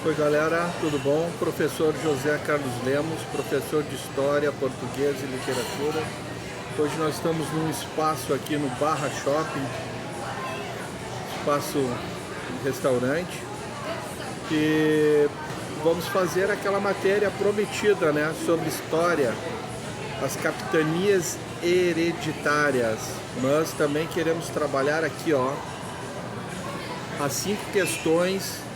Oi galera, tudo bom? Professor José Carlos Lemos, professor de História, Português e Literatura. Hoje nós estamos num espaço aqui no Barra Shopping, espaço restaurante, e vamos fazer aquela matéria prometida, né, sobre história, as capitanias hereditárias, mas também queremos trabalhar aqui, ó, as 5 questões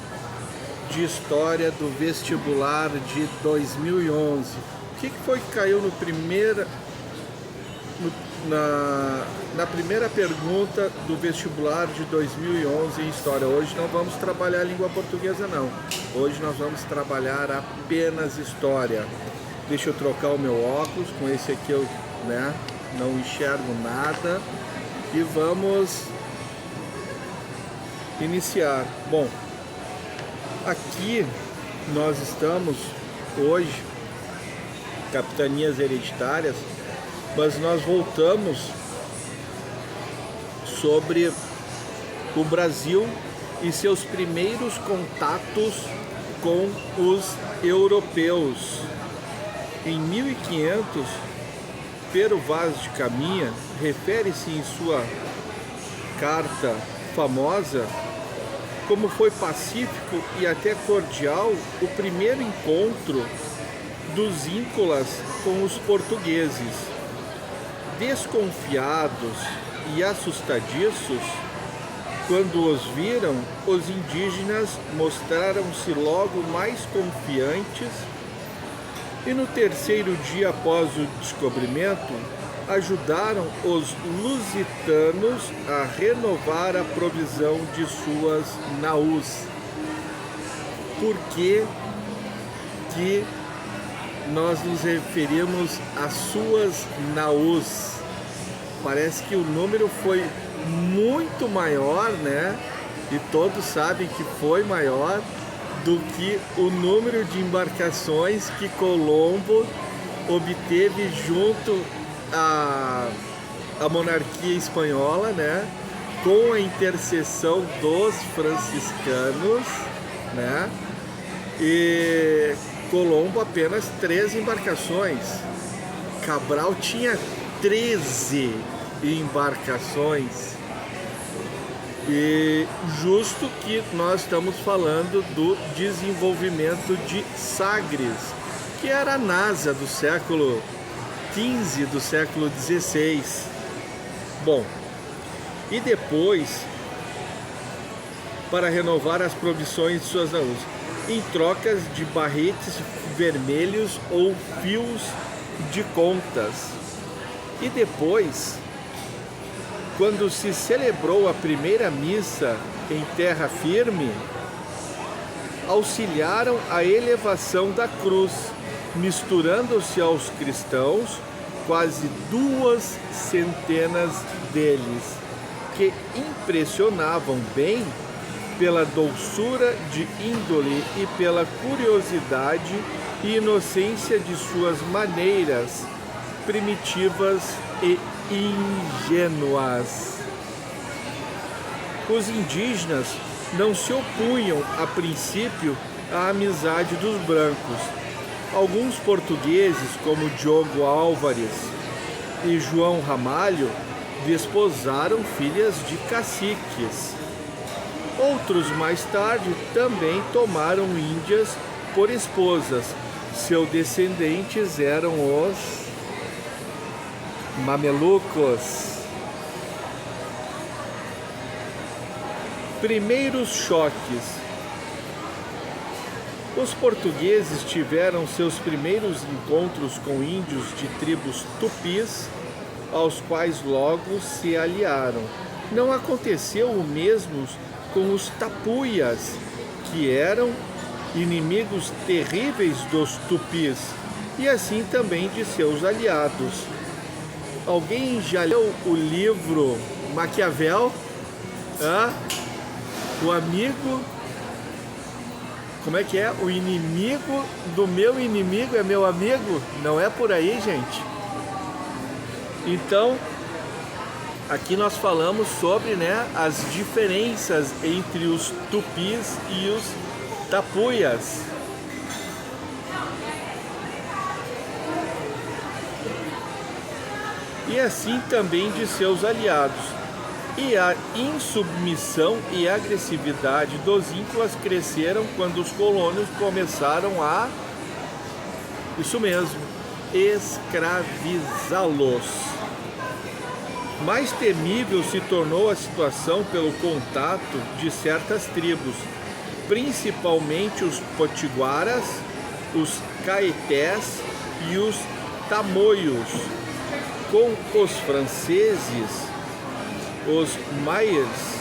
de história do vestibular de 2011. O que foi que caiu na primeira pergunta do vestibular de 2011 em história? Hoje não vamos trabalhar a língua portuguesa não. Hoje nós vamos trabalhar apenas história. Deixa eu trocar o meu óculos, com esse aqui eu, não enxergo nada. E vamos iniciar. Bom, aqui nós estamos hoje, capitanias hereditárias, mas nós voltamos sobre o Brasil e seus primeiros contatos com os europeus. Em 1500, Pero Vaz de Caminha refere-se em sua carta famosa como foi pacífico e até cordial o primeiro encontro dos íncolas com os portugueses. Desconfiados e assustadiços, quando os viram, os indígenas mostraram-se logo mais confiantes e no terceiro dia após o descobrimento, ajudaram os lusitanos a renovar a provisão de suas naus. Por que nós nos referimos às suas naus? Parece que o número foi muito maior, né? E todos sabem que foi maior do que o número de embarcações que Colombo obteve junto à monarquia espanhola, né? Com a intercessão dos franciscanos, né? E Colombo apenas 3 embarcações. Cabral tinha 13 embarcações. E justo que nós estamos falando do desenvolvimento de Sagres, que era a NASA do século XV, do século XVI. Bom, e depois, para renovar as provisões de suas naus, em trocas de barretes vermelhos ou fios de contas. E depois, quando se celebrou a primeira missa em terra firme, auxiliaram a elevação da cruz, misturando-se aos cristãos quase 200 deles, que impressionavam bem pela doçura de índole e pela curiosidade e inocência de suas maneiras primitivas e ingênuas. Os indígenas não se opunham a princípio à amizade dos brancos. Alguns portugueses, como Diogo Álvares e João Ramalho, desposaram filhas de caciques. Outros, mais tarde, também tomaram índias por esposas. Seus descendentes eram os mamelucos. Primeiros choques. Os portugueses tiveram seus primeiros encontros com índios de tribos tupis, aos quais logo se aliaram. Não aconteceu o mesmo com os tapuias, que eram inimigos terríveis dos tupis, e assim também de seus aliados. Alguém já leu o livro Maquiavel? O amigo... Como é que é? O inimigo do meu inimigo é meu amigo? Não é por aí, gente. Então, aqui nós falamos sobre, as diferenças entre os tupis e os tapuias. E assim também de seus aliados. E a insubmissão e agressividade dos ínquas cresceram quando os colonos começaram a, isso mesmo, escravizá-los. Mais temível se tornou a situação pelo contato de certas tribos, principalmente os potiguaras, os caetés e os tamoios, com os franceses, os maiers,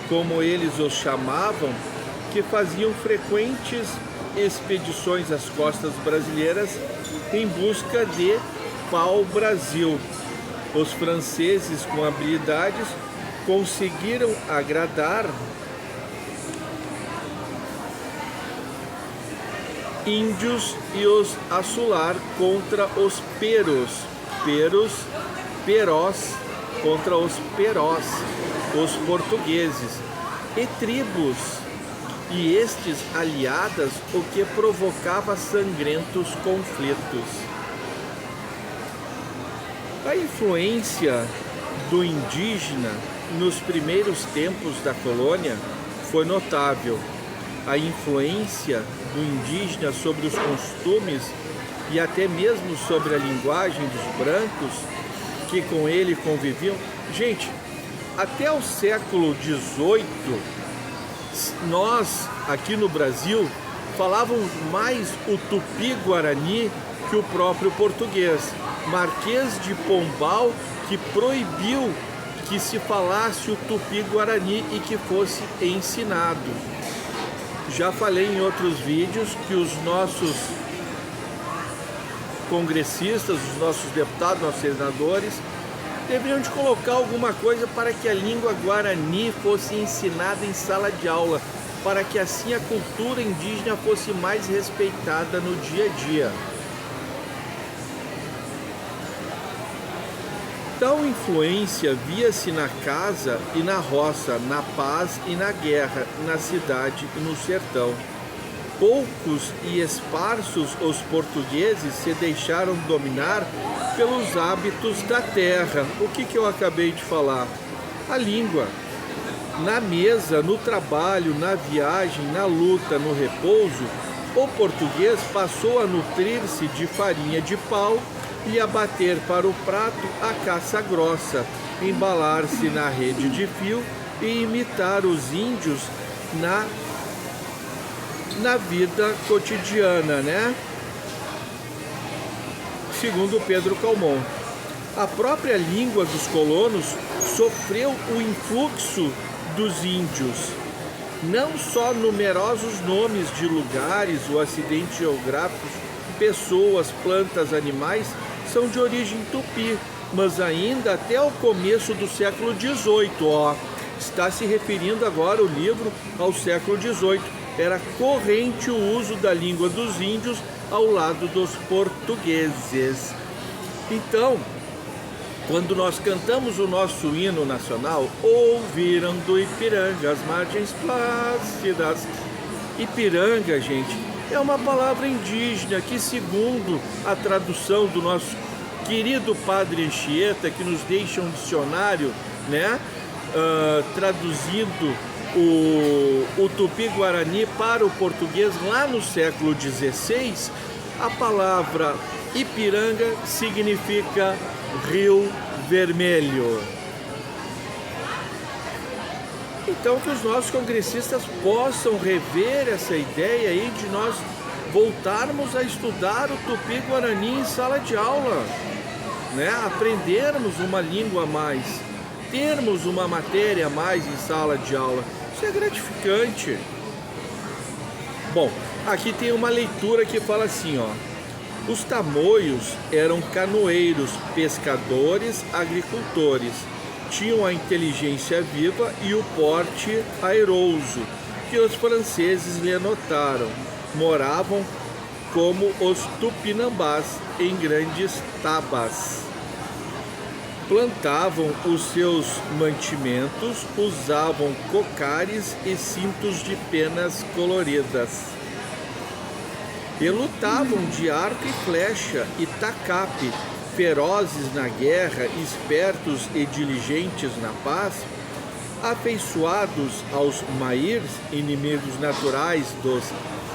como eles os chamavam, que faziam frequentes expedições às costas brasileiras em busca de pau-brasil. Os franceses, com habilidades, conseguiram agradar índios e os assular contra os perós, contra os perós, os portugueses, e tribos, e estes aliadas, o que provocava sangrentos conflitos. A influência do indígena nos primeiros tempos da colônia foi notável. A influência do indígena sobre os costumes e até mesmo sobre a linguagem dos brancos que com ele conviviam. Gente, até o século XVIII, nós aqui no Brasil falávamos mais o tupi-guarani que o próprio português. Marquês de Pombal, que proibiu que se falasse o tupi-guarani e que fosse ensinado. Já falei em outros vídeos que os nossos congressistas, os nossos deputados, nossos senadores, deveriam de colocar alguma coisa para que a língua guarani fosse ensinada em sala de aula, para que assim a cultura indígena fosse mais respeitada no dia a dia. Tal influência via-se na casa e na roça, na paz e na guerra, na cidade e no sertão. Poucos e esparsos os portugueses se deixaram dominar pelos hábitos da terra. O que eu acabei de falar? A língua. Na mesa, no trabalho, na viagem, na luta, no repouso, o português passou a nutrir-se de farinha de pau e a bater para o prato a caça grossa, embalar-se na rede de fio e imitar os índios na vida cotidiana, né? Segundo Pedro Calmon. A própria língua dos colonos sofreu o influxo dos índios. Não só numerosos nomes de lugares ou acidentes geográficos, pessoas, plantas, animais são de origem tupi, mas ainda até o começo do século XVIII, está se referindo agora o livro ao século XVIII. Era corrente o uso da língua dos índios ao lado dos portugueses. Então, quando nós cantamos o nosso hino nacional, ouviram do Ipiranga as margens plácidas. Ipiranga, gente, é uma palavra indígena que, segundo a tradução do nosso querido Padre Anchieta, que nos deixa um dicionário, né, traduzindo o tupi-guarani para o português lá no século XVI, a palavra Ipiranga significa Rio Vermelho. Então, que os nossos congressistas possam rever essa ideia aí de nós voltarmos a estudar o tupi-guarani em sala de aula, né? Aprendermos uma língua a mais, termos uma matéria a mais em sala de aula. Isso é gratificante. Bom, aqui tem uma leitura que fala assim, os tamoios eram canoeiros, pescadores, agricultores. Tinham a inteligência viva e o porte airoso, que os franceses lhe notaram. Moravam como os tupinambás, em grandes tabas. plantavam os seus mantimentos, usavam cocares e cintos de penas coloridas. E lutavam de arco e flecha e tacape, ferozes na guerra, espertos e diligentes na paz, afeiçoados aos mairs, inimigos naturais dos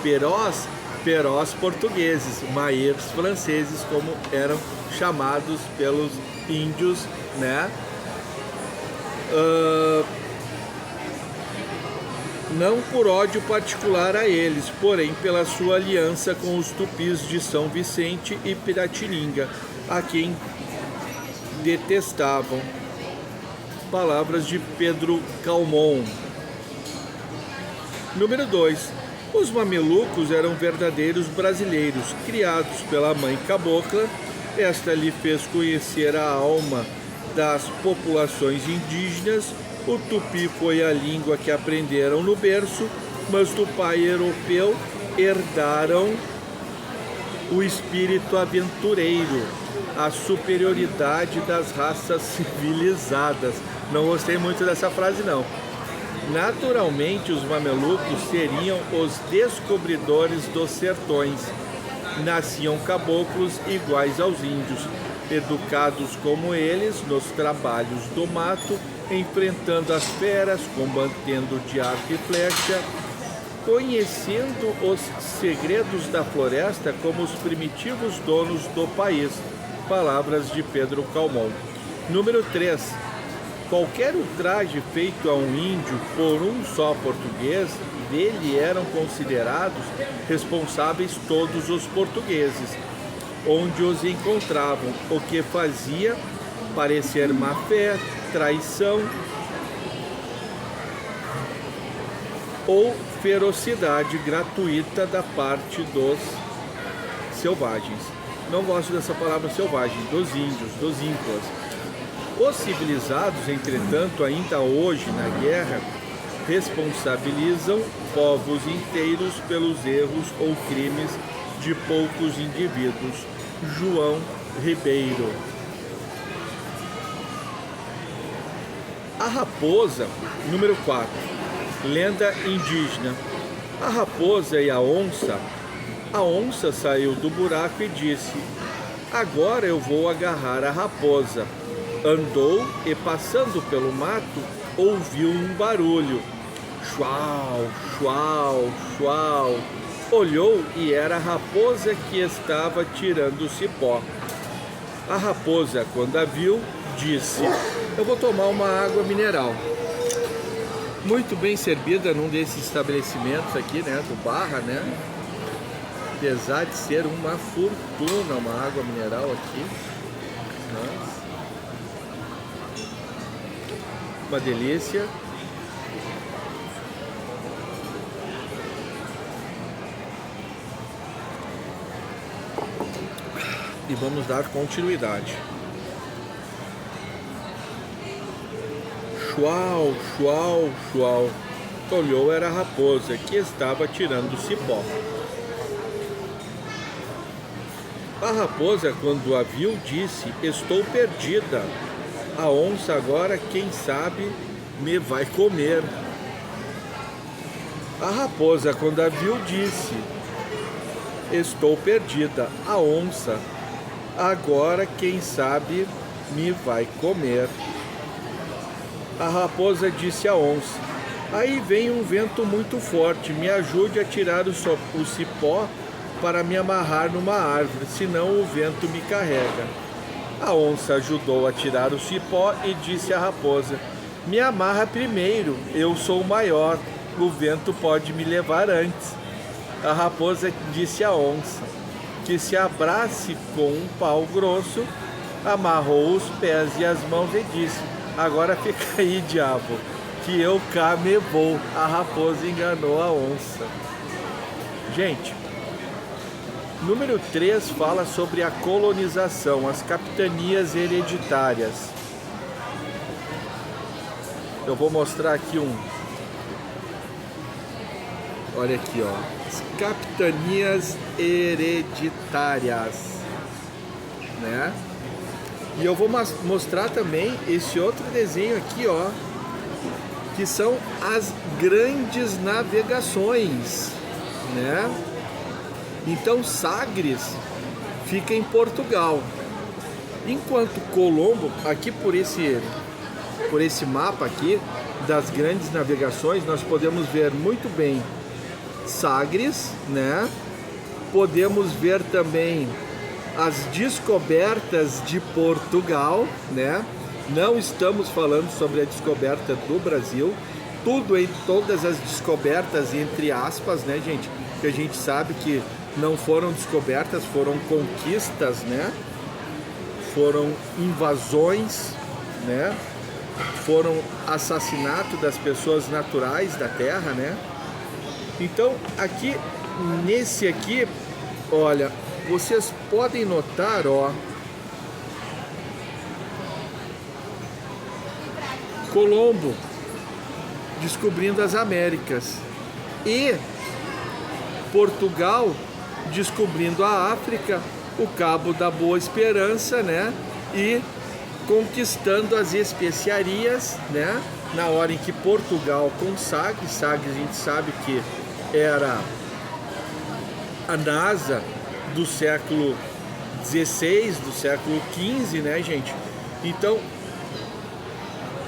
perós portugueses, mairs franceses, como eram chamados pelos índios, né? Não por ódio particular a eles, porém pela sua aliança com os tupis de São Vicente e Piratininga, a quem detestavam. Palavras de Pedro Calmon. Número 2. Os mamelucos eram verdadeiros brasileiros, criados pela mãe cabocla. Esta lhe fez conhecer a alma das populações indígenas. O tupi foi a língua que aprenderam no berço, mas do pai europeu herdaram o espírito aventureiro, a superioridade das raças civilizadas. Não gostei muito dessa frase, não. Naturalmente, os mamelucos seriam os descobridores dos sertões. Nasciam caboclos iguais aos índios, educados como eles nos trabalhos do mato, enfrentando as feras, combatendo de arco e flecha, conhecendo os segredos da floresta como os primitivos donos do país. Palavras de Pedro Calmon. Número 3. Qualquer ultraje feito a um índio por um só português, dele eram considerados responsáveis todos os portugueses, onde os encontravam, o que fazia parecer má-fé, traição ou ferocidade gratuita da parte dos selvagens. Não gosto dessa palavra selvagem, dos índios, dos incas. Os civilizados, entretanto, ainda hoje na guerra, responsabilizam povos inteiros pelos erros ou crimes de poucos indivíduos. João Ribeiro. A raposa, número 4. Lenda indígena. A raposa e a onça. A onça saiu do buraco e disse: agora eu vou agarrar a raposa. Andou e, passando pelo mato, ouviu um barulho. Chuau, chuau, chuau. Olhou e era a raposa que estava tirando o cipó. A raposa, quando a viu, disse: eu vou tomar uma água mineral. Muito bem servida num desses estabelecimentos aqui, né, do Barra, né? Apesar de ser uma fortuna uma água mineral aqui. Nossa. Uma delícia. E vamos dar continuidade. Chuau, chuau, chuau. Olhou era a raposa que estava tirando o cipó. A raposa, quando a viu, disse: estou perdida. A onça agora, quem sabe, me vai comer. A raposa, quando a viu, disse: estou perdida. A onça agora, quem sabe, me vai comer. A raposa disse à onça: aí vem um vento muito forte, me ajude a tirar o cipó para me amarrar numa árvore, senão o vento me carrega. A onça ajudou a tirar o cipó e disse à raposa: me amarra primeiro, eu sou maior, o vento pode me levar antes. A raposa disse à onça que se abrace com um pau grosso, amarrou os pés e as mãos e disse: agora fica aí, diabo, que eu cá me vou. A raposa enganou a onça. Gente, número 3 fala sobre a colonização, as capitanias hereditárias. Eu vou mostrar aqui olha aqui, ó. As capitanias hereditárias, né? E eu vou mostrar também esse outro desenho aqui, ó, que são as grandes navegações, né? Então Sagres fica em Portugal, enquanto Colombo, aqui por esse mapa aqui das grandes navegações, nós podemos ver muito bem Sagres, né? Podemos ver também as descobertas de Portugal, né? Não estamos falando sobre a descoberta do Brasil, todas as descobertas entre aspas, né, gente? Que a gente sabe que não foram descobertas, foram conquistas, né? Foram invasões, né? Foram assassinato das pessoas naturais da terra, né? Então, aqui, nesse aqui, olha, vocês podem notar, ó, Colombo descobrindo as Américas e Portugal descobrindo a África, o Cabo da Boa Esperança, né? E conquistando as especiarias, né? Na hora em que Portugal com Sagres a gente sabe que era a NASA do século XVI, do século XV, né, gente? Então,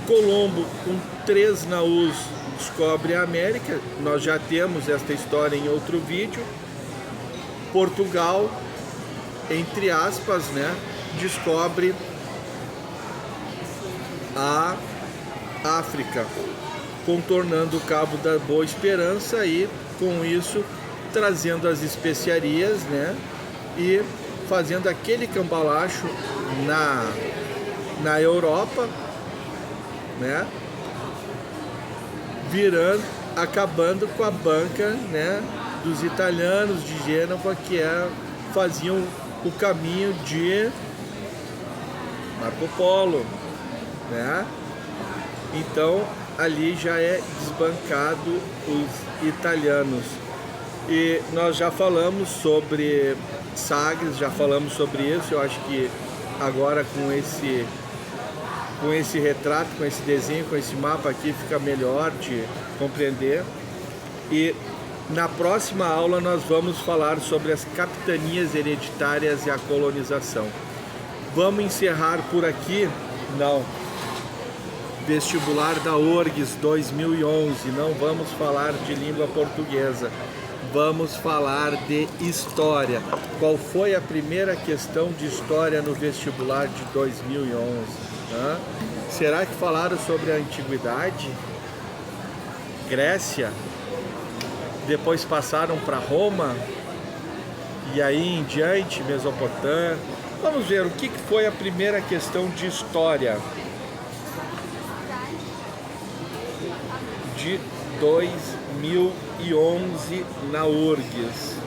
Colombo, com 3 naus, descobre a América. Nós já temos esta história em outro vídeo. Portugal, entre aspas, né, descobre a África, contornando o Cabo da Boa Esperança e, com isso, trazendo as especiarias, né, e fazendo aquele cambalacho na Europa, né, acabando com a banca, né, dos italianos de Gênova, que faziam o caminho de Marco Polo, né? Então ali já é desbancado os italianos. E nós já falamos sobre Sagres, já falamos sobre isso. Eu acho que agora com esse retrato, com esse desenho, com esse mapa aqui, fica melhor de compreender. E na próxima aula nós vamos falar sobre as capitanias hereditárias e a colonização. Vamos encerrar por aqui? Não. Vestibular da URGS 2011, não vamos falar de língua portuguesa, vamos falar de história. Qual foi a primeira questão de história no vestibular de 2011? Né? Será que falaram sobre a antiguidade? Grécia? Depois passaram para Roma? E aí em diante, Mesopotâmia? Vamos ver o que foi a primeira questão de história de 2011 na URGS.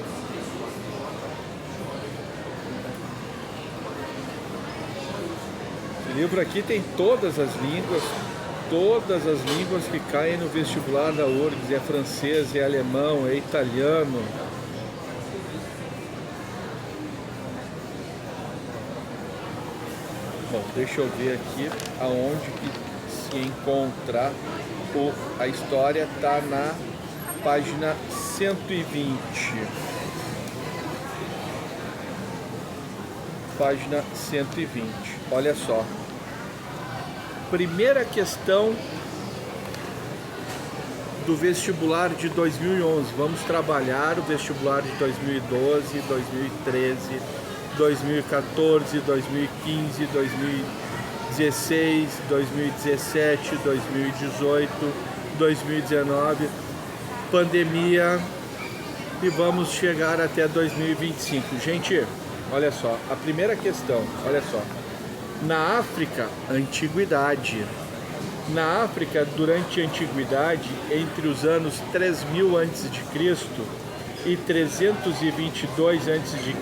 O livro aqui tem todas as línguas que caem no vestibular da URGS. É francês, é alemão, é italiano. Bom, deixa eu ver aqui aonde que se encontra a história. Está na página 120. Página 120. Olha só. Primeira questão do vestibular de 2011. Vamos trabalhar o vestibular de 2012, 2013, 2014, 2015, 2016, 2017, 2018, 2019, pandemia, e vamos chegar até 2025. Gente, olha só, a primeira questão, olha só. Na África, antiguidade. Na África, durante a antiguidade, entre os anos 3000 a.C. e 322 a.C.,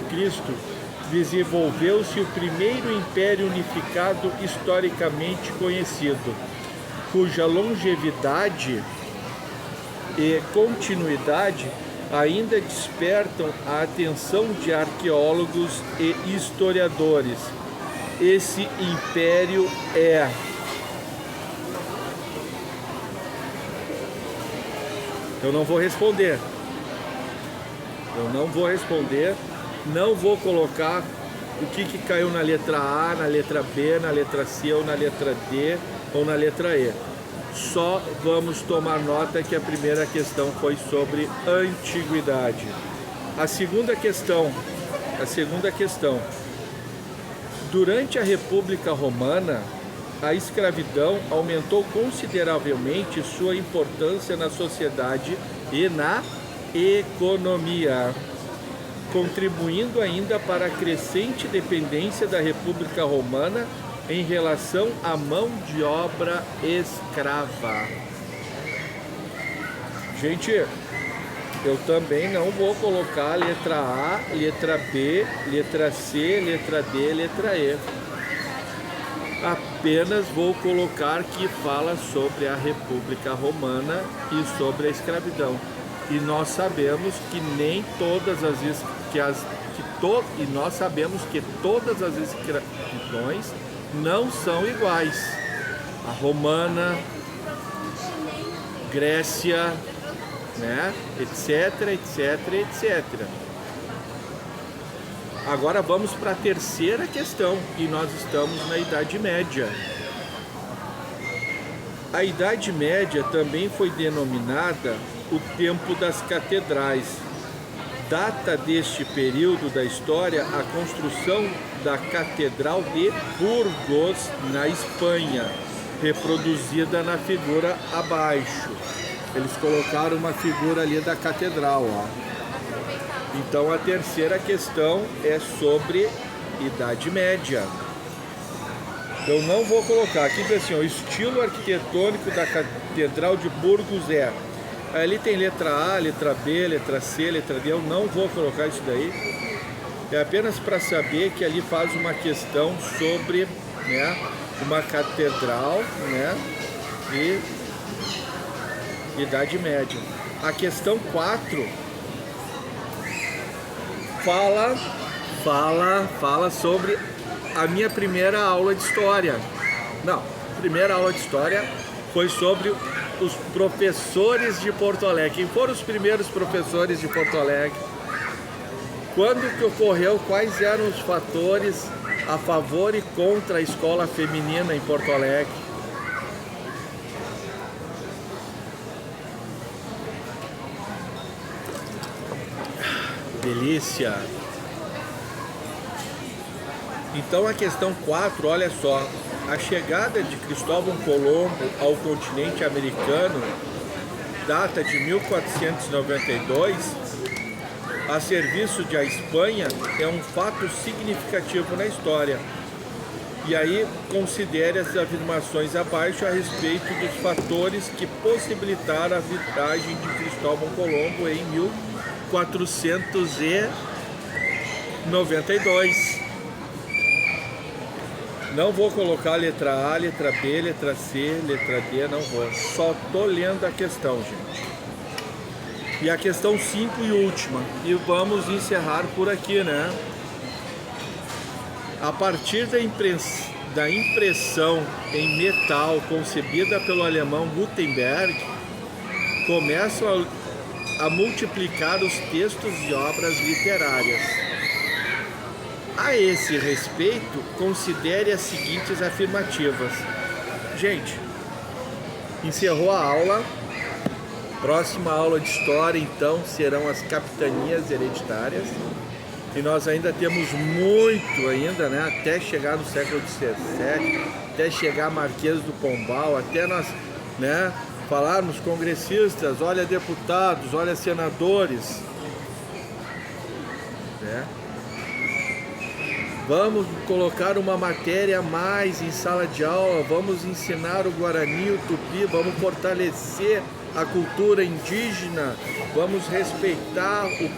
desenvolveu-se o primeiro império unificado historicamente conhecido, cuja longevidade e continuidade ainda despertam a atenção de arqueólogos e historiadores. esse império é? Eu não vou responder. Não vou colocar o que caiu na letra A, na letra B, na letra C, ou na letra D, ou na letra E. Só vamos tomar nota que a primeira questão foi sobre antiguidade. A segunda questão. Durante a República Romana, a escravidão aumentou consideravelmente sua importância na sociedade e na economia, contribuindo ainda para a crescente dependência da República Romana em relação à mão de obra escrava. Gente, eu também não vou colocar letra A, letra B, letra C, letra D, letra E. Apenas vou colocar que fala sobre a República Romana e sobre a escravidão. E nós sabemos que nem todas as e nós sabemos que todas as escravidões não são iguais. A romana, Grécia, né, etc, etc, etc. Agora vamos para a terceira questão, e nós estamos na Idade Média. A Idade Média também foi denominada o tempo das catedrais. Data deste período da história a construção da Catedral de Burgos, na Espanha, reproduzida na figura abaixo. Eles colocaram uma figura ali da catedral, ó. Então a terceira questão é sobre Idade Média. Eu não vou colocar aqui, diz assim, o estilo arquitetônico da Catedral de Burgos é. Ali tem letra A, letra B, letra C, letra D. Eu não vou colocar isso daí. É apenas para saber que ali faz uma questão sobre, né, uma catedral, né, e Idade Média. A questão 4 fala sobre a minha primeira aula de história. Não, a primeira aula de história foi sobre os professores de Porto Alegre. Quem foram os primeiros professores de Porto Alegre? Quando que ocorreu? Quais eram os fatores a favor e contra a escola feminina em Porto Alegre? Delícia! Então a questão 4, olha só, a chegada de Cristóvão Colombo ao continente americano data de 1492, a serviço da Espanha, é um fato significativo na história. E aí considere as afirmações abaixo a respeito dos fatores que possibilitaram a viagem de Cristóvão Colombo em 1492. Não vou colocar letra A, letra B, letra C, letra D, não vou. Só tô lendo a questão, gente. E a questão 5 e última. E vamos encerrar por aqui, né? A partir da impressão em metal concebida pelo alemão Gutenberg, começam a multiplicar os textos e obras literárias. A esse respeito, considere as seguintes afirmativas. Gente, encerrou a aula. Próxima aula de história, então, serão as capitanias hereditárias. E nós ainda temos muito ainda, né? Até chegar no século XVII, até chegar a Marquês do Pombal, até nós, né, falarmos congressistas, olha deputados, olha senadores, né? Vamos colocar uma matéria a mais em sala de aula, vamos ensinar o Guarani, o Tupi, vamos fortalecer a cultura indígena, vamos respeitar o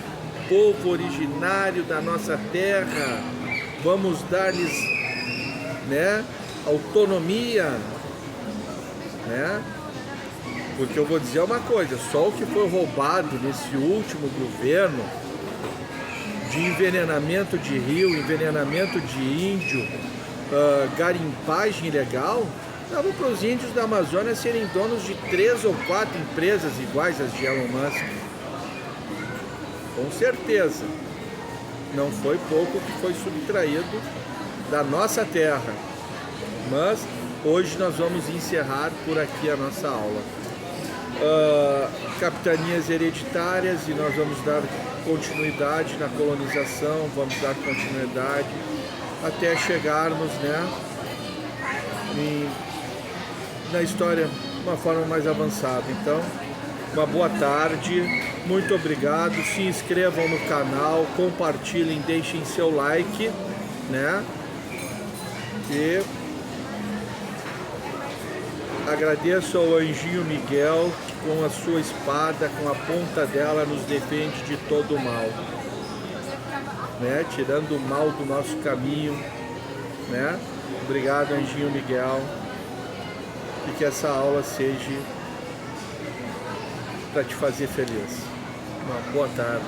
povo originário da nossa terra, vamos dar-lhes, né, autonomia, né? Porque eu vou dizer uma coisa, só o que foi roubado nesse último governo, de envenenamento de rio, envenenamento de índio, garimpagem ilegal, dava para os índios da Amazônia serem donos de 3 ou 4 empresas iguais às de Elon Musk. Com certeza. Não foi pouco que foi subtraído da nossa terra. Mas hoje nós vamos encerrar por aqui a nossa aula. Capitanias hereditárias, e nós vamos dar continuidade na colonização, vamos dar continuidade até chegarmos, né, na história de uma forma mais avançada. Então, uma boa tarde, muito obrigado, se inscrevam no canal, compartilhem, deixem seu like, né, e agradeço ao Anjinho Miguel, que com a sua espada, com a ponta dela, nos defende de todo o mal, né, tirando o mal do nosso caminho, né. Obrigado, Anjinho Miguel, e que essa aula seja para te fazer feliz. Uma boa tarde.